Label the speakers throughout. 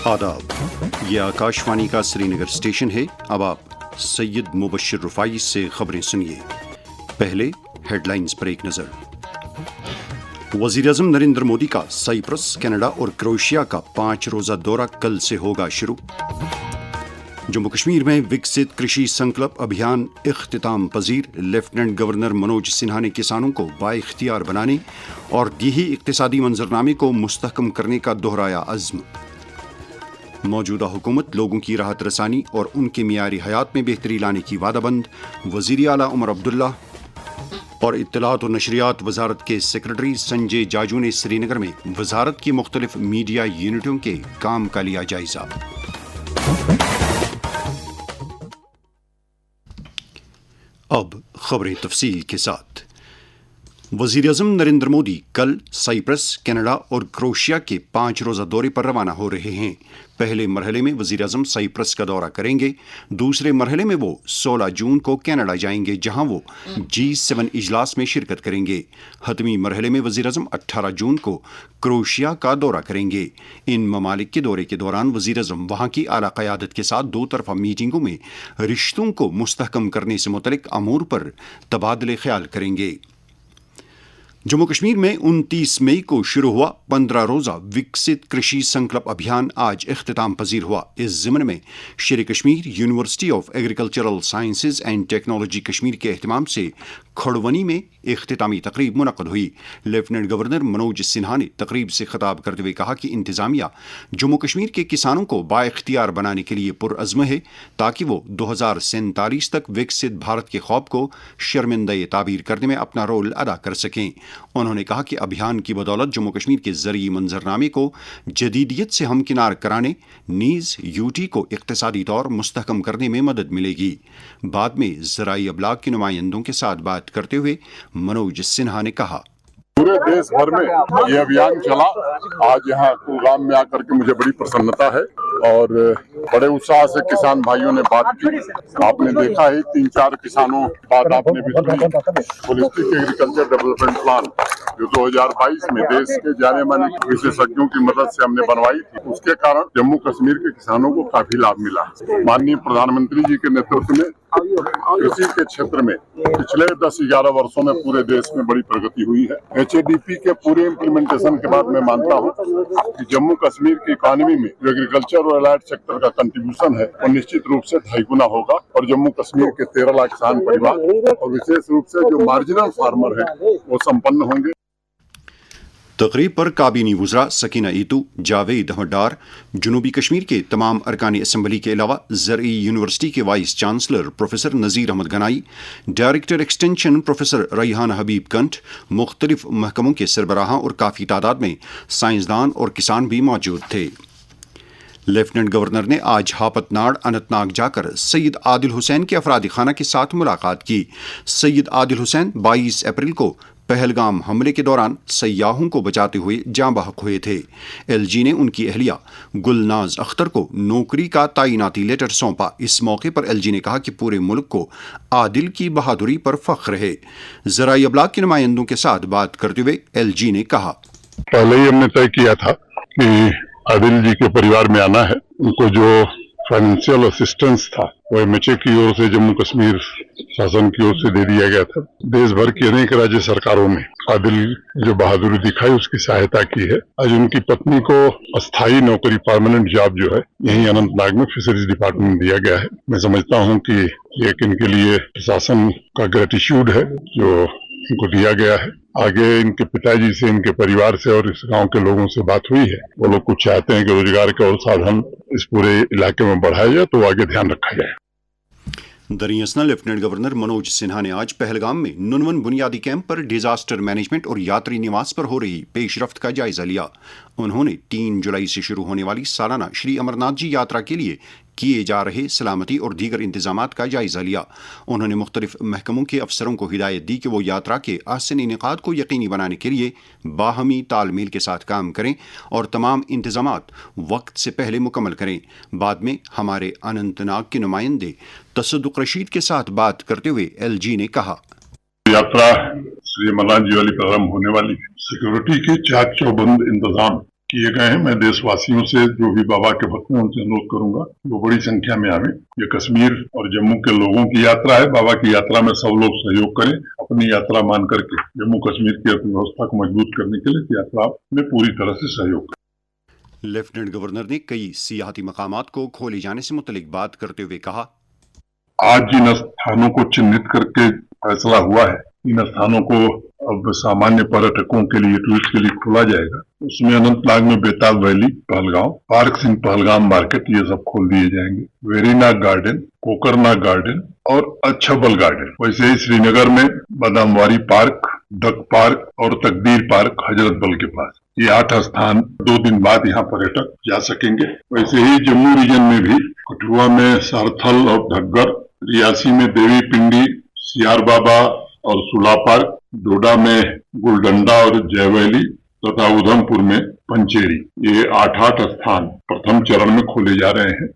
Speaker 1: आदाब, ये आकाशवाणी का श्रीनगर स्टेशन है। अब आप सैयद मुबश्शिर रुफाई से खबरें सुनिए। पहले हेडलाइंस पर एक नजर। वज़ीर-ए-आज़म नरेंद्र मोदी का साइप्रस, कनाडा और क्रोएशिया का 5 रोज़ा दौरा कल से होगा शुरू। जम्मू कश्मीर में विकसित कृषि संकल्प अभियान इख्तिताम पजीर। लेफ्टिनेंट गवर्नर मनोज सिन्हा ने किसानों को बाइख्तियार बनाने और दीही इक्तिसादी मंजरनामे को मुस्तहकम करने का दोहराया अज़्म। मौजूदा हुकूमत लोगों की राहत रसानी और उनके मियारी हयात में बेहतरी लाने की वादाबंद। वज़ीर आला उमर अब्दुल्ला और इत्तलात और नशरियात वजारत के सेक्रेटरी संजय जाजू ने श्रीनगर में वजारत की मुख्तलिफ मीडिया यूनिटों के काम का लिया जायजा। अब खबरें तफसील के साथ। वज़ीर-ए-आज़म नरेंद्र मोदी कल साइप्रस, कनाडा और क्रोएशिया के 5 रोज़ा दौरे पर रवाना हो रहे हैं। पहले मरहले में वज़ीर-ए-आज़म साइप्रस का दौरा करेंगे। दूसरे मरहले में वो 16 जून को कनाडा जाएंगे, जहां वो G7 इजलास में शिरकत करेंगे। हतमी मरहले में वज़ीर-ए-आज़म 18 जून को क्रोएशिया का दौरा करेंगे। इन ममालिक के दौरे के दौरान वज़ीर-ए-आज़म वहां की आला क़यादत के साथ 2 तरफ़ा मीटिंगों में रिश्तों को मुस्तहकम करने से मुतल्लिक़ अमूर पर तबादले ख्याल करेंगे। जम्मू कश्मीर में 29 मई को शुरू हुआ 15 रोज़ा विकसित कृषि संकल्प अभियान आज इख्तिताम पजीर हुआ। इस ज़िम्न में शेर Kashmir university of agricultural sciences and technology Kashmir के एहतमाम से खड़वनी में इख्तितामी तकरीब मुनक़द हुई। लेफ्टिनेंट गवर्नर मनोज सिन्हा ने तकरीब से खिताब करते हुए कहा कि इंतज़ामिया जम्मू कश्मीर के किसानों को बाइख्तियार बनाने के लिए पुरअज़्म है, ताकि वो 2047 तक विकसित भारत के ख्वाब को शर्मिंदा ताबीर करने में अपना रोल अदा कर सकें। उन्होंने कहा कि अभियान की बदौलत जम्मू कश्मीर के ज़रिए मंजरनामे को जदीदियत से हमकिनार कराने, नीज़ यूटी को इक़्तिसादी तौर मुस्तहकम करने में मदद मिलेगी। बाद में ज़राई अबलाग के नुमाइंदों के साथ बात करते हुए मनोज सिन्हा ने कहा,
Speaker 2: पूरे देश भर में ये अभियान चला। आज यहाँ कुलगाम में आकर के मुझे बड़ी प्रसन्नता है और बड़े उत्साह से किसान भाइयों ने बात की। आपने देखा है 3-4 किसानों बात आपने भी सुनी। होलिस्टिक एग्रीकल्चर डेवलपमेंट प्लान जो 2022 में देश के जाने माने विशेषज्ञों की मदद से हमने बनवाई थी, उसके कारण जम्मू कश्मीर के किसानों को काफी लाभ मिला। माननीय प्रधानमंत्री जी के नेतृत्व में कृषि के क्षेत्र में पिछले 10-11 वर्षों में पूरे देश में बड़ी प्रगति हुई है। HADP के पूरे इम्प्लीमेंटेशन के बाद मैं मानता हूँ कि जम्मू कश्मीर की इकोनॉमी में जो एग्रीकल्चर और एलाइड सेक्टर का कंट्रीब्यूशन है वो निश्चित रूप से 2.5 गुना होगा और जम्मू कश्मीर के 13 लाख किसान परिवार और विशेष रूप से जो मार्जिनल फार्मर है वो संपन्न होंगे।
Speaker 1: तकरीब पर काबीनी वज़रा सकीना ईतू, जावेद अहमद डार, जनूबी कश्मीर के तमाम अरकान असम्बली के अलावा ज़रई यूनिवर्सिटी के वाइस चांसलर प्रोफेसर नज़ीर Ahmad Ganai, director extension professor रैहान हबीब कंठ, मुख्तलिफ महकमों के सरबराहां और काफ़ी तादाद में साइंसदान और किसान भी मौजूद थे। लेफ्टिनेंट गवर्नर ने आज हापतनाड़ अनंतनाग जाकर सैयद आदिल हुसैन के अफरादी खाना के साथ मुलाकात की। सैयद आदिल हुसैन 22 अप्रैल को पहलगाम हमले के दौरान सयाहों को बचाते हुए जाँ बहक हुए थे। LG ने उनकी अहलिया गुलनाज अख्तर को नौकरी का तैनाती लेटर सौंपा। इस मौके पर LG ने कहा कि पूरे मुल्क को आदिल की बहादुरी पर फख्र है। ज़राई अबलाग के नुमाइंदों के साथ बात करते हुए LG ने कहा,
Speaker 2: पहले ही हमने तय किया था कि आदिल जी के परिवार में आना है। उनको जो फाइनेंशियल असिस्टेंस था वो MHA की ओर से जम्मू कश्मीर शासन की ओर से दे दिया गया था। देश भर की अनेक राज्य सरकारों ने आदिल जो बहादुरी दिखाई उसकी सहायता की है। आज उनकी पत्नी को अस्थायी नौकरी, परमानेंट जॉब जो है यहीं अनंतनाग में फिशरीज डिपार्टमेंट में दिया गया है। मैं समझता हूँ कि ये इनके लिए प्रशासन का ग्रेटिट्यूड है जो इनको दिया गया है। आगे इनके पिताजी से, इनके परिवार से और इस गांव के लोगों से बात हुई है। वो लोग कुछ चाहते हैं कि रोजगार के और साधन इस पूरे इलाके में बढ़ाया जाए, तो आगे ध्यान रखा जाए।
Speaker 1: दरियासना लेफ्टिनेंट गवर्नर मनोज सिन्हा ने आज पहलगाम में नुनवन बुनियादी कैंप पर डिजास्टर मैनेजमेंट और यात्री निवास पर हो रही पेशरफ्त का जायजा लिया। उन्होंने 3 जुलाई से शुरू होने वाली सालाना श्री अमरनाथ जी यात्रा के लिए किए जा रहे सलामती और दीगर इंतजामात का जायजा लिया। उन्होंने मुख्तलिफ महकमों के अफसरों को हिदायत दी कि वो यात्रा के आसन इनेकाद को यकीनी बनाने के लिए बाहमी तालमेल के साथ काम करें और तमाम इंतजामात वक्त से पहले मुकम्मल करें। बाद में हमारे अनंतनाग के नुमाइंदे तसद्दुक रशीद के साथ बात करते हुए LG ने कहा,
Speaker 2: यात्रा श्री अमरनाथ जी वाली प्रारंभ होने वाली सिक्योरिटी के चाक चौबंद इंतजाम
Speaker 3: किए गए हैं। मैं देशवासियों से जो भी बाबा के भक्त हैं उनसे अनुरोध करूंगा वो बड़ी संख्या में आवे। ये कश्मीर और जम्मू के लोगों की यात्रा है। बाबा की यात्रा में सब लोग सहयोग करें, अपनी यात्रा मान करके जम्मू कश्मीर की अर्थव्यवस्था को मजबूत करने के लिए इस यात्रा में पूरी तरह से सहयोग करें।
Speaker 1: लेफ्टिनेंट गवर्नर ने कई सियाहती मकामात को खोले जाने से मुतल्लिक बात करते हुए कहा,
Speaker 3: आज जिन स्थानों को चिन्हित करके फैसला हुआ है, इन स्थानों को अब सामान्य पर्यटकों के लिए, टूरिस्ट के लिए खोला जाएगा। उसमें अनंतनाग में बेताब valley, Pahalgam, park Singh Pahalgam market, ये सब खोल दिए जाएंगे। वेरीनाग गार्डन, कोकरनाग गार्डन और अच्छबल गार्डन। वैसे ही श्रीनगर में बादामवारी पार्क, डक पार्क और तकदीर पार्क हजरत बल के पास, ये 8 स्थान 2 दिन बाद यहाँ पर्यटक जा सकेंगे। वैसे ही जम्मू रीजन में भी कठुआ में सारथल और धग्गर, रियासी में देवी पिंडी, सियार बाबा और सुला पार्क, डोडा में गुलडंडा और जयवैली तथा उधमपुर में पंचेरी, ये 8 स्थान प्रथम चरण में खोले जा रहे हैं।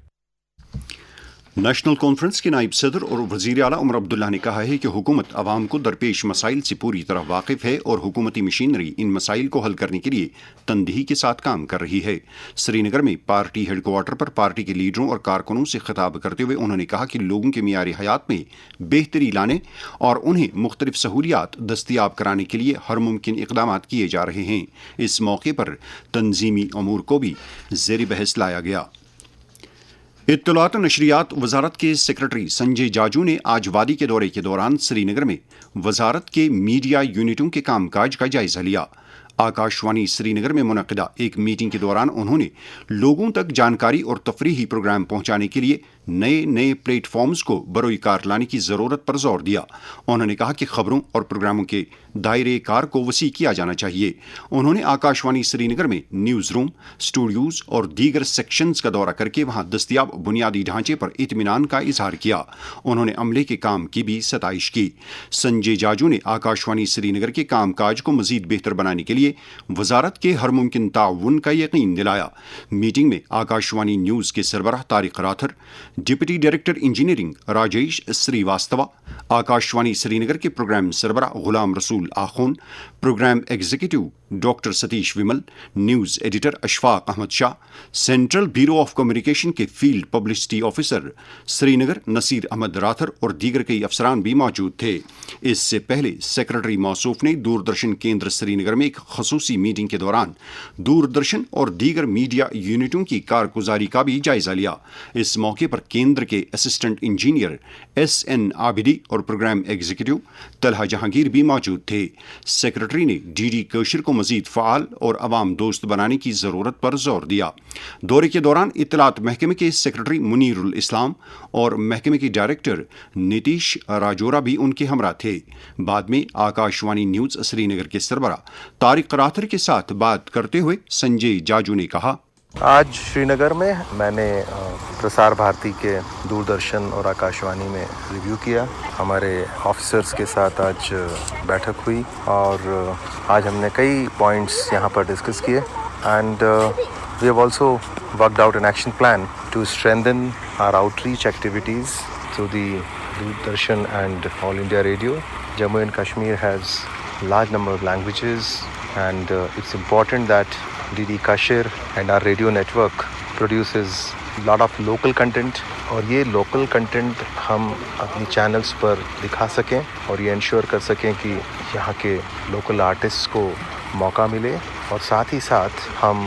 Speaker 1: नेशनल कॉन्फ्रेंस के नायब सदर और वजीर आला उमर अब्दुल्ला ने कहा है कि हुकूमत आवाम को दरपेश मसाइल से पूरी तरह वाकिफ है और हुकूमती मशीनरी इन मसाइल को हल करने के लिए तंदही के साथ काम कर रही है। श्रीनगर में पार्टी हेडक्वार्टर पर पार्टी के लीडरों और कारकुनों से खिताब करते हुए उन्होंने कहा कि लोगों के मियारी हयात में बेहतरी लाने और उन्हें मुख्तलिफ सहूलियात दस्तियाब कराने के लिए हर मुमकिन इकदाम किए जा रहे हैं। इस मौके पर तंजीमी अमूर को भी ज़ेर बहस लाया गया। इत्तलात नशरियात वजारत के सेक्रेटरी संजय जाजू ने आज वादी के दौरे के दौरान श्रीनगर में वजारत के मीडिया यूनिटों के कामकाज का जायजा लिया। आकाशवाणी श्रीनगर में मुनक़िदा एक मीटिंग के दौरान उन्होंने लोगों तक जानकारी और तफरीही प्रोग्राम पहुंचाने के लिए नए प्लेटफॉर्म्स को बरोई कार लाने की ज़रूरत पर जोर दिया। उन्होंने कहा कि खबरों और प्रोग्रामों के दायरे कार को वसी किया जाना चाहिए। उन्होंने आकाशवाणी श्रीनगर में न्यूज़ रूम, स्टूडियोज़ और दीगर सेक्शंस का दौरा करके वहां दस्तियाब बुनियादी ढांचे पर इत्मीनान का इजहार किया। उन्होंने अमले के काम की भी सताइश की। संजय जाजू ने आकाशवाणी श्रीनगर के कामकाज को मज़ीद बेहतर बनाने के लिए वजारत के हर मुमकिन ताउन का यकीन दिलाया। मीटिंग में आकाशवाणी न्यूज़ के सरबराह Tariq Rather, deputy director engineering Rajesh Srivastava, Akashvani Srinagar के प्रोग्राम सरबराह Ghulam Rasool Akhoon, programme executive doctor Satish Vimal, news editor Ashfaq Ahmad Shah, central bureau of communication के field publicity officer Srinagar Nasir Ahmad Rather और दीगर कई अफसरान भी मौजूद थे। इससे पहले सेक्रेटरी मौसूफ ने दूरदर्शन केंद्र श्रीनगर में एक खसूसी मीटिंग के दौरान दूरदर्शन और दीगर मीडिया यूनिटों की कारगुजारी का भी जायजा लिया। इस मौके पर केंद्र के असिस्टेंट इंजीनियर SN आबिदी और प्रोग्राम एग्जीक्यूटिव तलहा जहांगीर भी मौजूद थे। सेक्रेटरी ने DD कशिर को मजीद फ़ाल और अवाम दोस्त बनाने की ज़रूरत पर जोर दिया। दौरे के दौरान इत्तलात महकमे के सेक्रेटरी मुनीरुल इस्लाम और महकमे के डायरेक्टर नीतीश राजोरा भी उनके हमरा थे। बाद में आकाशवाणी न्यूज़ श्रीनगर के सरबराह तारिक राथर के साथ बात करते हुए संजय जाजू ने कहा,
Speaker 4: आज श्रीनगर में मैंने प्रसार भारती के दूरदर्शन और आकाशवाणी में रिव्यू किया। हमारे ऑफिसर्स के साथ आज बैठक हुई और आज हमने कई पॉइंट्स यहाँ पर डिस्कस किए and we have also worked out an action plan to strengthen our outreach activities through the Doordarshan and All India Radio. Jammu and Kashmir has large number of languages and it's important that DD Kashir and our radio network produces lot of local content और ये local content हम अपनी channels पर दिखा सकें और ये ensure कर सकें कि यहाँ के local artists को मौका मिले और साथ ही साथ हम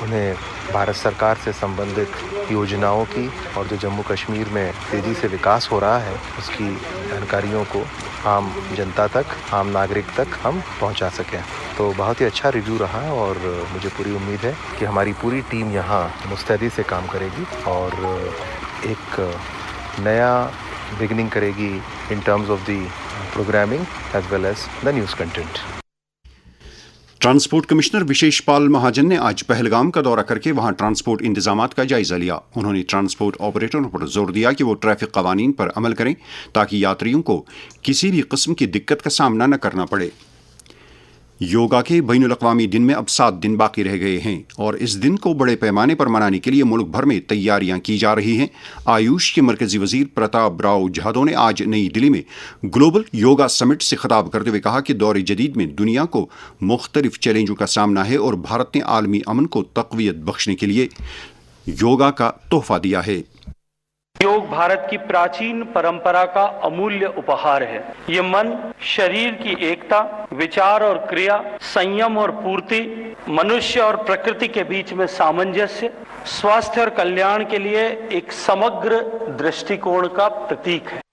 Speaker 4: उन्हें भारत सरकार से संबंधित योजनाओं की और जो जम्मू कश्मीर में तेज़ी से विकास हो रहा है उसकी जानकारियों को आम जनता तक, आम नागरिक तक हम पहुंचा सकें। तो बहुत ही अच्छा रिव्यू रहा और मुझे पूरी उम्मीद है कि हमारी पूरी टीम यहाँ मुस्तैदी से काम करेगी और एक नया बिगनिंग करेगी in terms of the programming as well as the news content.
Speaker 1: Transport commissioner Vishesh Paul Mahajan ने आज पहलगाम का दौरा करके वहां ट्रांसपोर्ट इंतजामात का जायजा लिया। उन्होंने ट्रांसपोर्ट ऑपरेटरों पर जोर दिया कि वो ट्रैफिक कवानीन पर अमल करें ताकि यात्रियों को किसी भी किस्म की दिक्कत का सामना न करना पड़े। योगा के बैनुल अक़वामी दिन में अब 7 दिन बाकी रह गए हैं और इस दिन को बड़े पैमाने पर मनाने के लिए मुल्क भर में तैयारियां की जा रही हैं। आयुष के मरकजी वजीर प्रताप राव जाधव ने आज नई दिल्ली में ग्लोबल योगा समिट से खिताब करते हुए कहा कि दौर जदीद में दुनिया को मुख्तलिफ चैलेंजों का सामना है और भारत ने आलमी अमन को तक़वियत बख्शने के लिए योगा का तोहफा दिया है।
Speaker 5: योग भारत की प्राचीन परंपरा का अमूल्य उपहार है। ये मन, शरीर की एकता, विचार और क्रिया, संयम और पूर्ति, मनुष्य और प्रकृति के बीच में सामंजस्य, स्वास्थ्य और कल्याण के लिए एक समग्र दृष्टिकोण का प्रतीक है।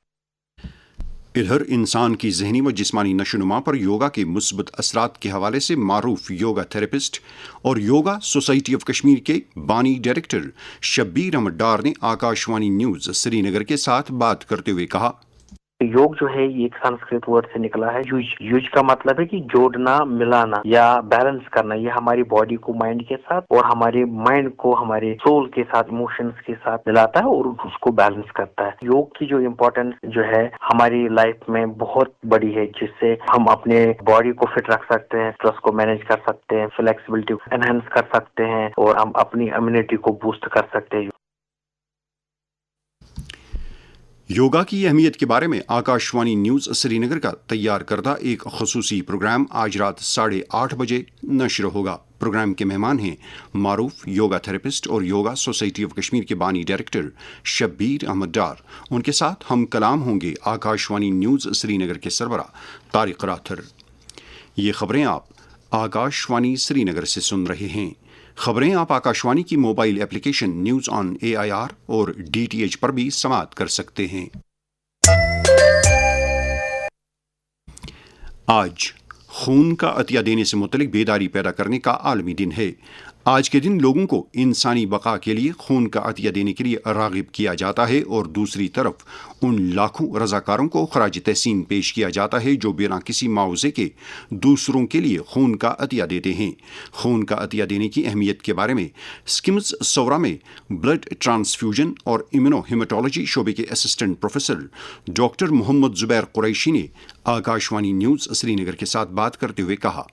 Speaker 1: इधर इंसान की जहनी व जिस्मानी नशोनुमा पर योगा के मुस्बत असरात के हवाले से मारूफ योगा थेरेपिस्ट और योगा सोसाइटी ऑफ कश्मीर के बानी डायरेक्टर शब्बीर अहमद डार ने आकाशवाणी न्यूज श्रीनगर के साथ बात करते हुए कहा,
Speaker 6: योग जो है ये एक संस्कृत वर्ड से निकला है। यूज का मतलब है कि जोड़ना, मिलाना या बैलेंस करना। ये हमारी बॉडी को माइंड के साथ और हमारे माइंड को हमारे सोल के साथ, इमोशंस के साथ मिलाता है और उसको बैलेंस करता है। योग की जो इम्पोर्टेंस जो है हमारी लाइफ में बहुत बड़ी है, जिससे हम अपने बॉडी को फिट रख सकते हैं, स्ट्रेस को मैनेज कर सकते हैं, फ्लेक्सिबिलिटी को एनहांस कर सकते हैं और हम अपनी इम्यूनिटी को बूस्ट कर सकते हैं।
Speaker 1: योगा की अहमियत के बारे में आकाशवाणी न्यूज श्रीनगर का तैयार करदा एक खसूसी प्रोग्राम आज रात 8:30 बजे नश्र होगा। प्रोग्राम के मेहमान हैं मारूफ योगा थेरेपिस्ट और योगा सोसाइटी ऑफ कश्मीर के बानी डायरेक्टर शब्बीर अहमद डार। उनके साथ हम कलाम होंगे आकाशवाणी न्यूज श्रीनगर के सरबरा तारिक राथर। ये खबरें आप आकाशवाणी श्रीनगर से सुन रहे हैं। खबरें आप आकाशवाणी की mobile application news on AIR और DTH पर भी समाअत कर सकते हैं। आज खून का अतिया देने से मुतल्लिक बेदारी पैदा करने का आलमी दिन है। आज के दिन लोगों को इंसानी बका के लिए खून का अतिया देने के लिए राग़िब किया जाता है और दूसरी तरफ उन लाखों रज़ाकारों को खराज तहसीन पेश किया जाता है जो बिना किसी मुआवजे के दूसरों के लिए खून का अतिया देते हैं। खून का अतिया देने की अहमियत के बारे में स्किम्स सौरा में ब्लड ट्रांसफ्यूजन और इम्यूनोहेमेटोलॉजी शोबे के assistant professor doctor Mohammad Zubair Qureshi ने आकाशवाणी न्यूज़ श्रीनगर के साथ बात करते हुए कहा,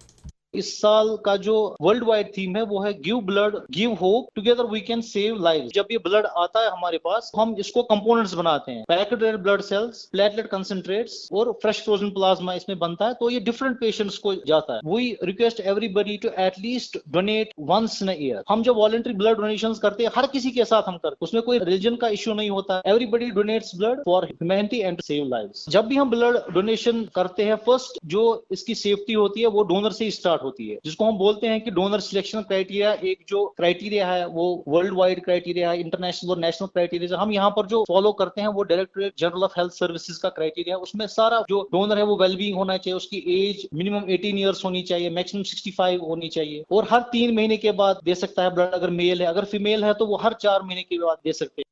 Speaker 7: इस साल का जो वर्ल्ड वाइड थीम है वो है give blood give hope together we can save life. जब ये ब्लड आता है हमारे पास हम इसको कंपोनेंट्स बनाते हैं, packed red blood cells, platelet concentrates और फ्रेश फ्रोजन प्लाज्मा इसमें बनता है। तो ये डिफरेंट पेशेंट्स को जाता है। We request everybody to at least donate once in a year. हम जब वॉलंटरी ब्लड डोनेशन करते हैं हर किसी के साथ हम करते हैं, उसमें कोई रिलीजन का इश्यू नहीं होता। Everybody donates blood for humanity and to save lives. जब भी हम ब्लड डोनेशन करते हैं फर्स्ट जो इसकी सेफ्टी होती है वो डोनर से ही स्टार्ट होती है, जिसको हम बोलते हैं कि डोनर सिलेक्शन क्राइटेरिया। एक जो क्राइटेरिया है वो वर्ल्ड वाइड क्राइटेरिया है, इंटरनेशनल और नेशनल क्राइटेरिया। हम यहाँ पर जो फॉलो करते हैं वो directorate general of health services का क्राइटेरिया है। उसमें सारा जो डोनर है वो वेलबींग होना चाहिए, उसकी एज मिनिमम 18 ईयर्स होनी चाहिए, मैक्सिमम 65 होनी चाहिए और हर 3 महीने के बाद दे सकता है ब्लड। अगर मेल है, अगर फीमेल है तो वो हर 4 महीने के बाद दे सकते हैं।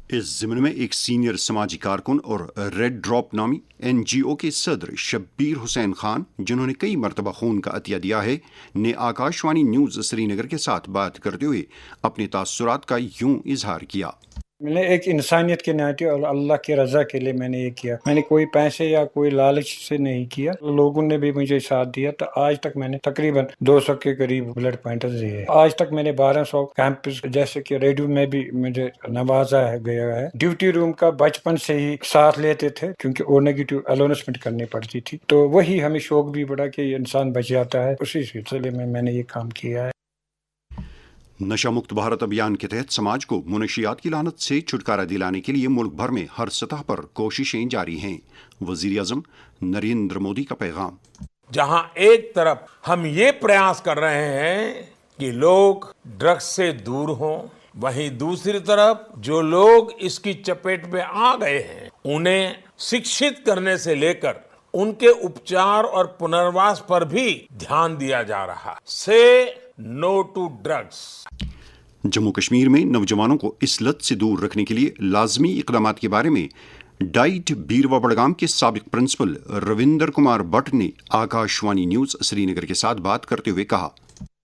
Speaker 1: इस ज़िम्न में एक सीनियर समाजी कारकुन और रेड ड्रॉप नामी NGO के सदर शब्बीर हुसैन खान, जिन्होंने कई मरतबा खून का अतिया दिया है, ने आकाशवाणी न्यूज़ श्रीनगर के साथ बात करते हुए अपने तासुरात का यूं इजहार किया।
Speaker 8: मैंने एक इंसानियत के नाते और अल्लाह की रज़ा के लिए मैंने ये किया। मैंने कोई पैसे या कोई लालच से नहीं किया। लोगों ने भी मुझे साथ दिया। तो आज तक मैंने तकरीबन 200 के करीब ब्लड पॉइंटर्स दिए। आज तक मैंने 1200 कैंप्स जैसे कि रेडियो में भी मुझे नवाजा गया है। ड्यूटी रूम का बचपन से ही साथ लेते थे क्योंकि ओ नेगेटिव अनाउंसमेंट करनी पड़ती थी, तो वही हमें शौक भी बढ़ा कि इंसान बच जाता है। उसी सिलसिले में मैंने ये काम किया है।
Speaker 1: नशा मुक्त भारत अभियान के तहत समाज को मुनशियात की लानत से छुटकारा दिलाने के लिए मुल्क भर में हर सतह पर कोशिशें जारी हैं। वजीर आज़म नरेंद्र मोदी का पैगाम,
Speaker 9: जहां एक तरफ हम ये प्रयास कर रहे हैं कि लोग ड्रग्स से दूर हों, वहीं दूसरी तरफ जो लोग इसकी चपेट में आ गए हैं उन्हें शिक्षित करने से लेकर उनके उपचार और पुनर्वास पर भी ध्यान दिया जा रहा है। Say no to drugs.
Speaker 1: Jammu Kashmir में नौजवानों को इस लत से दूर रखने के लिए लाजमी इकदामात के बारे में डाइट बीरवा बड़गाम के साबिक प्रिंसिपल रविंदर कुमार भट्ट ने आकाशवाणी न्यूज श्रीनगर के साथ बात करते हुए कहा,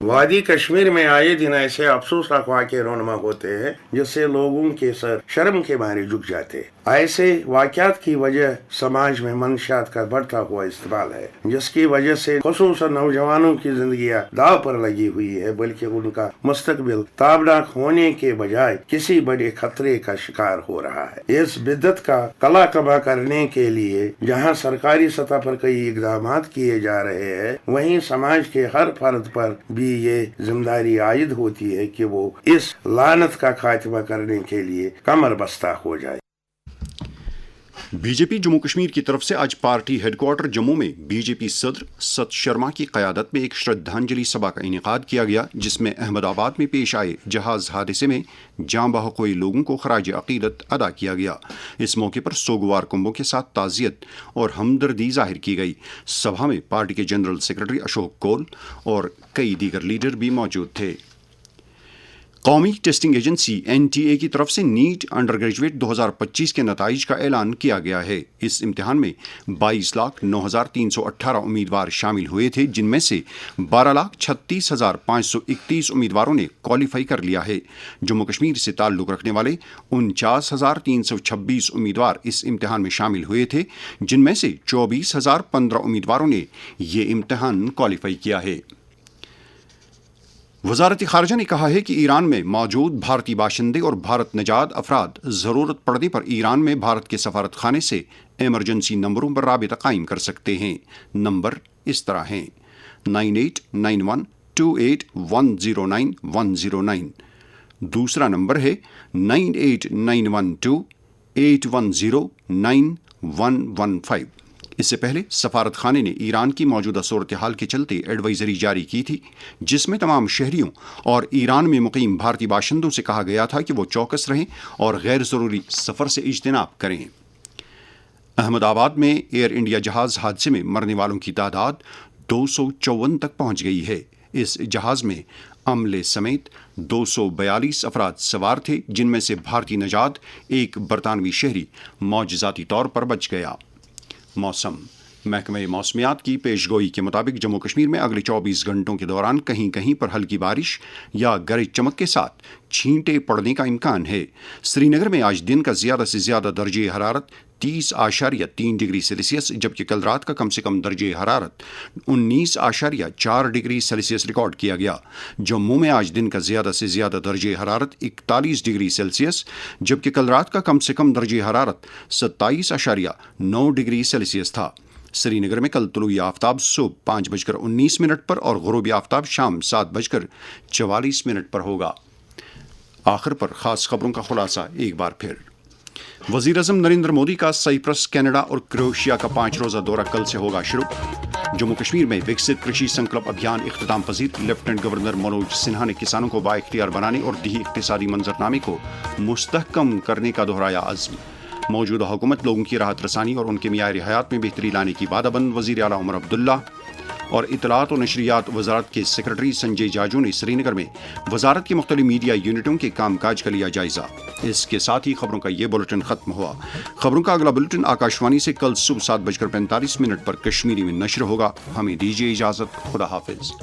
Speaker 10: वादी कश्मीर में आए दिन ऐसे अफसोसनाक वाक़े रोनमा होते हैं जिससे लोगों के सर शर्म के मारे झुक जाते। ऐसे वाक़यात की वजह समाज में मंशियात का बढ़ता हुआ इस्तेमाल है, जिसकी वजह से खुसूसन नौजवानों की जिंदगियां दाव पर लगी हुई है, बल्कि उनका मुस्तकबिल ताबनाक होने के बजाय किसी बड़े खतरे का शिकार हो रहा है। इस बिद्दत का कला कमा करने के लिए जहाँ सरकारी सतह पर कई इक़दाम किए जा रहे हैं, वहीं समाज के हर फर्द पर भी ये जिम्मेदारी आयद होती है कि वो इस लानत का खात्मा करने के लिए कमर बस्ता हो जाए।
Speaker 1: बीजेपी जम्मू कश्मीर की तरफ से आज पार्टी हेडक्वार्टर जम्मू में बीजेपी सदर सत शर्मा की क़यादत में एक श्रद्धांजलि सभा का इनेकाद किया गया, जिसमें अहमदाबाद में पेश आए जहाज़ हादसे में जाँ बहकोई लोगों को खराज अक़ीदत अदा किया गया। इस मौके पर सोगवार कुंभों के साथ ताज़ियत और हमदर्दी जाहिर की गई। सभा में पार्टी के जनरल सेक्रेटरी अशोक कौल और कई दीगर लीडर भी मौजूद थे। कौमी टेस्टिंग एजेंसी NTA की तरफ से नीट अंडर ग्रेजुएट 2025 के नताइज का ऐलान किया गया है। इस इम्तिहान में 22,09,318 उम्मीदवार शामिल हुए थे, जिनमें से 12,36,531 उम्मीदवारों ने क्वालिफाई कर लिया है। जम्मू कश्मीर से ताल्लुक़ रखने वाले 49,326 उम्मीदवार इस इम्तिहान में शामिल हुए थे, जिनमें से 24,015 उम्मीदवारों ने ये इम्तिहान क्वालिफाई किया है। वज़ारत ख़ारजा ने कहा है कि ईरान में मौजूद भारतीय बाशिंदे और भारत नजाद अफराद ज़रूरत पड़ने पर ईरान में भारत के सफारत खाने से एमरजेंसी नंबरों पर राबिता कायम कर सकते हैं। नंबर इस तरह हैं 989128109109। दूसरा नंबर है 989128109115। इससे पहले सफारत खाने ने ईरान की मौजूदा सूरत हाल के चलते एडवाइजरी जारी की थी, जिसमें तमाम शहरियों और ईरान में मुकीम भारतीय बाशिंदों से कहा गया था कि वो चौकस रहें और गैर ज़रूरी सफ़र से इज्तिनाब करें। अहमदाबाद में एयर इंडिया जहाज़ हादसे में मरने वालों की तादाद 254 तक पहुंच गई है। इस जहाज़ में अमले समेत 242 अफराद सवार थे, जिनमें से भारतीय नजाद एक बरतानवी शहरी मौजज़ाती तौर पर बच गया। मौसम महकमे मौसमियात की पेशगोई के मुताबिक जम्मू कश्मीर में अगले 24 घंटों के दौरान कहीं कहीं पर हल्की बारिश या गरज चमक के साथ छींटे पड़ने का इम्कान है। श्रीनगर में आज दिन का ज़्यादा से ज़्यादा दर्जे हरारत 30.3 डिग्री सेल्सियस, जबकि कल रात का कम से कम दर्जे हरारत 19.4 डिग्री सेल्सियस रिकॉर्ड किया गया। जम्मू में आज दिन का ज़्यादा से ज़्यादा दर्जे हरारत 41 डिग्री सेल्सियस, जबकि कल रात का कम से कम दर्जे हरारत 27.9 डिग्री सेल्सियस था। श्रीनगर में कल तुलुई आफ्ताब सुबह 5:19 पर और गुरूबी आफ्ताब शाम 7:44 पर होगा। आखिर पर ख़ास खबरों का खुलासा एक बार फिर। वज़ीर-ए-आज़म नरेंद्र मोदी का साइप्रस, कनाडा और क्रोएशिया का 5 रोज़ा दौरा कल से होगा शुरू। जम्मू कश्मीर में विकसित कृषि संकल्प अभियान इख्तिताम पजीर। लेफ्टिनेंट गवर्नर मनोज सिन्हा ने किसानों को बाइख्तियार बनाने और दिही इक़्तिसादी मंजरनामे को मुस्तहकम करने का दोहराया अज़्म। मौजूदा हुकूमत लोगों की राहत रसानी और उनके मियार हयात में बेहतरी लाने की वादाबंद। वज़ीर आला उमर अब्दुल्ला और इतलात और नशरियात वजारत के सेक्रेटरी संजय जाजू ने श्रीनगर में वजारत की मुख्तलिफ मीडिया यूनिटों के कामकाज का लिया जायजा। इसके साथ ही खबरों का ये बुलेटिन खत्म हुआ। खबरों का अगला बुलेटिन आकाशवाणी से कल सुबह 7:45 पर कश्मीरी में नश्र होगा। हमें दीजिए इजाज़त। खुदा हाफिज।